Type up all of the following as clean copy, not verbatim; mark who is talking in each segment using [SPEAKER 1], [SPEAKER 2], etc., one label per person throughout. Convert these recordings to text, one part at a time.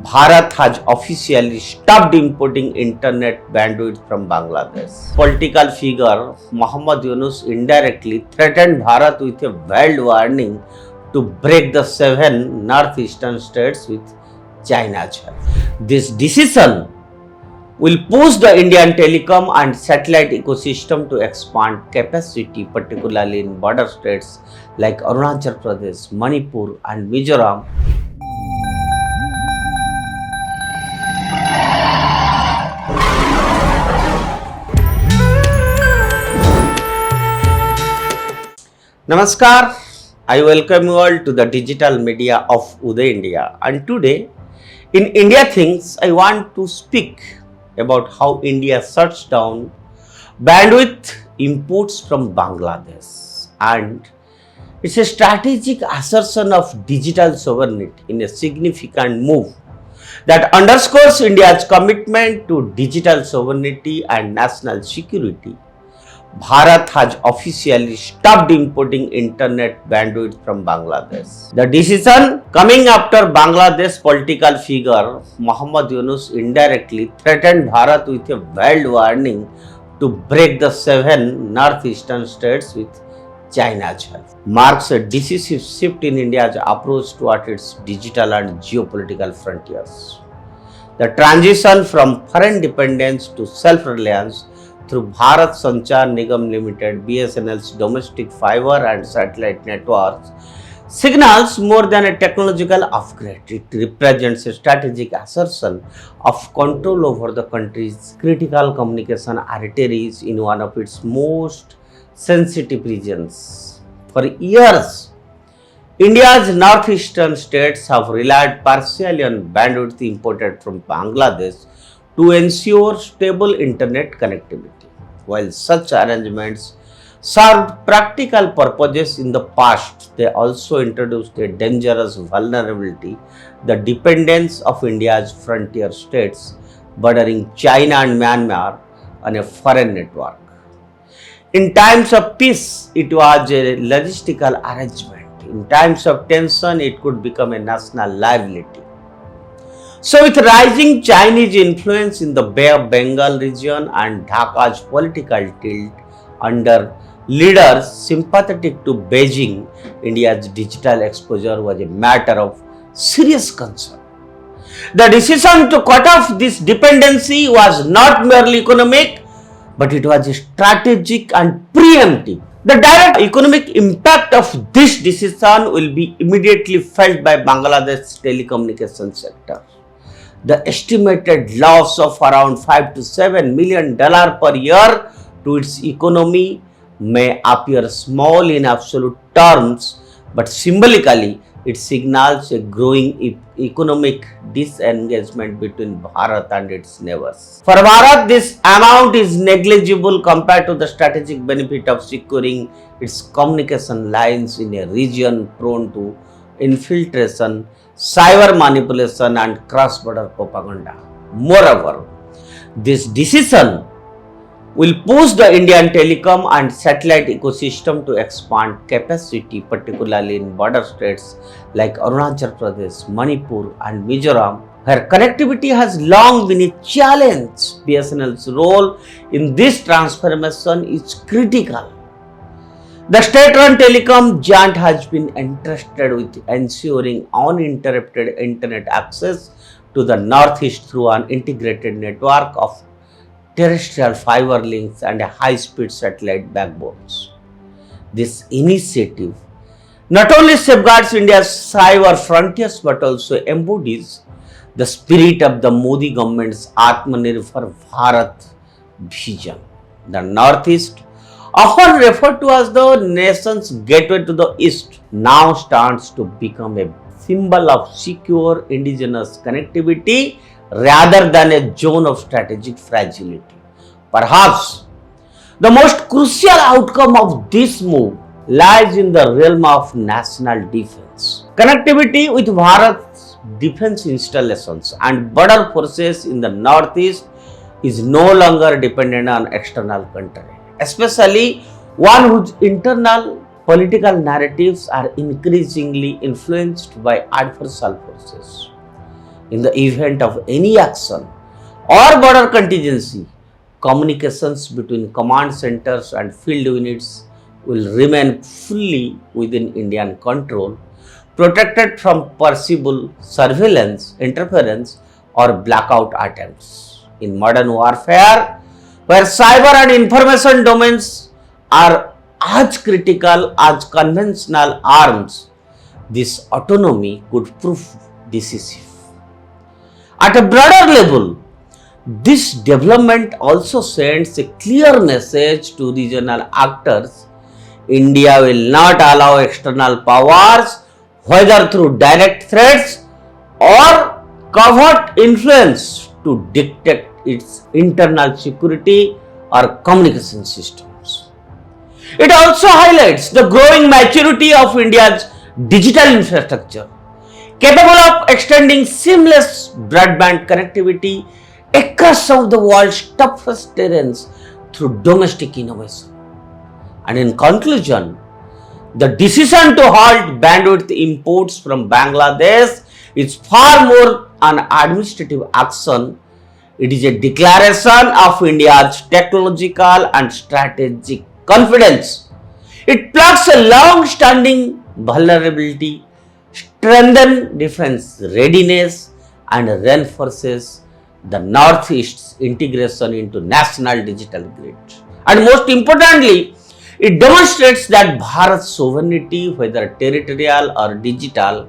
[SPEAKER 1] Bharat has officially stopped importing internet bandwidth from Bangladesh. Political figure Mohd Yunus indirectly threatened Bharat with a veiled warning to break the 7 northeastern states with China's help. This decision will push the Indian telecom and satellite ecosystem to expand capacity, particularly in border states like Arunachal Pradesh, Manipur, and Mizoram. Namaskar, I welcome you all to the digital media of Uday India, and today in India Things I want to speak about how India shuts down bandwidth imports from Bangladesh, and it's a strategic assertion of digital sovereignty in a significant move that underscores India's commitment to digital sovereignty and national security. Bharat has officially stopped importing internet bandwidth from Bangladesh. The decision coming after Bangladesh political figure Mohd Yunus indirectly threatened Bharat with a veiled warning to break the 7 northeastern states with China's help. Marks a decisive shift in India's approach toward its digital and geopolitical frontiers. The transition from foreign dependence to self-reliance through Bharat Sanchar Nigam Limited (BSNL's) domestic fiber and satellite networks signals more than a technological upgrade. It represents a strategic assertion of control over the country's critical communication arteries in one of its most sensitive regions. For years, India's northeastern states have relied partially on bandwidth imported from Bangladesh to ensure stable internet connectivity. While such arrangements served practical purposes in the past, they also introduced a dangerous vulnerability: the dependence of India's frontier states bordering China and Myanmar on a foreign network. In times of peace, it was a logistical arrangement. In times of tension, it could become a national liability. So, with rising Chinese influence in the Bay of Bengal region and Dhaka's political tilt under leaders sympathetic to Beijing, India's digital exposure was a matter of serious concern. The decision to cut off this dependency was not merely economic, but it was strategic and preemptive. The direct economic impact of this decision will be immediately felt by Bangladesh's telecommunication sector. The estimated loss of around $5 to $7 million per year to its economy may appear small in absolute terms, but symbolically it signals a growing economic disengagement between Bharat and its neighbors. For Bharat, this amount is negligible compared to the strategic benefit of securing its communication lines in a region prone to infiltration, cyber manipulation, and cross-border propaganda. Moreover, this decision will push the Indian telecom and satellite ecosystem to expand capacity, particularly in border states like Arunachal Pradesh, Manipur, and Mizoram, where connectivity has long been a challenge. BSNL's role in this transformation is critical. The state-run telecom giant has been entrusted with ensuring uninterrupted internet access to the northeast through an integrated network of terrestrial fiber links and high-speed satellite backbones. This initiative not only safeguards India's cyber frontiers but also embodies the spirit of the Modi government's Atmanirbhar Bharat vision. The Northeast, often referred to as the nation's gateway to the East, now stands to become a symbol of secure indigenous connectivity rather than a zone of strategic fragility. Perhaps the most crucial outcome of this move lies in the realm of national defense. Connectivity with Bharat's defense installations and border forces in the Northeast is no longer dependent on external country, especially one whose internal political narratives are increasingly influenced by adversarial forces. In the event of any action or border contingency, communications between command centers and field units will remain fully within Indian control, protected from perceivable surveillance, interference, or blackout attempts. In modern warfare, where cyber and information domains are as critical as conventional arms, this autonomy could prove decisive. At a broader level, this development also sends a clear message to regional actors. India will not allow external powers, whether through direct threats or covert influence, to dictate its internal security or communication systems. It also highlights the growing maturity of India's digital infrastructure, capable of extending seamless broadband connectivity across some of the world's toughest terrains through domestic innovation. And in conclusion, the decision to halt bandwidth imports from Bangladesh is far more an administrative action. It is a declaration of India's technological and strategic confidence. It plugs a long-standing vulnerability, strengthens defense readiness, and reinforces the Northeast's integration into national digital grid. And most importantly, it demonstrates that Bharat's sovereignty, whether territorial or digital,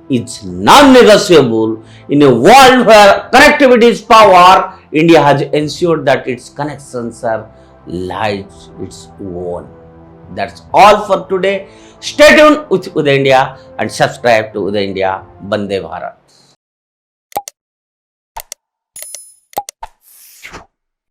[SPEAKER 1] is non-negotiable. In a world where connectivity is power, India has ensured that its connections are lives its own. That's all for today. Stay tuned with Uday India and subscribe to Uday India. Bande Bharat.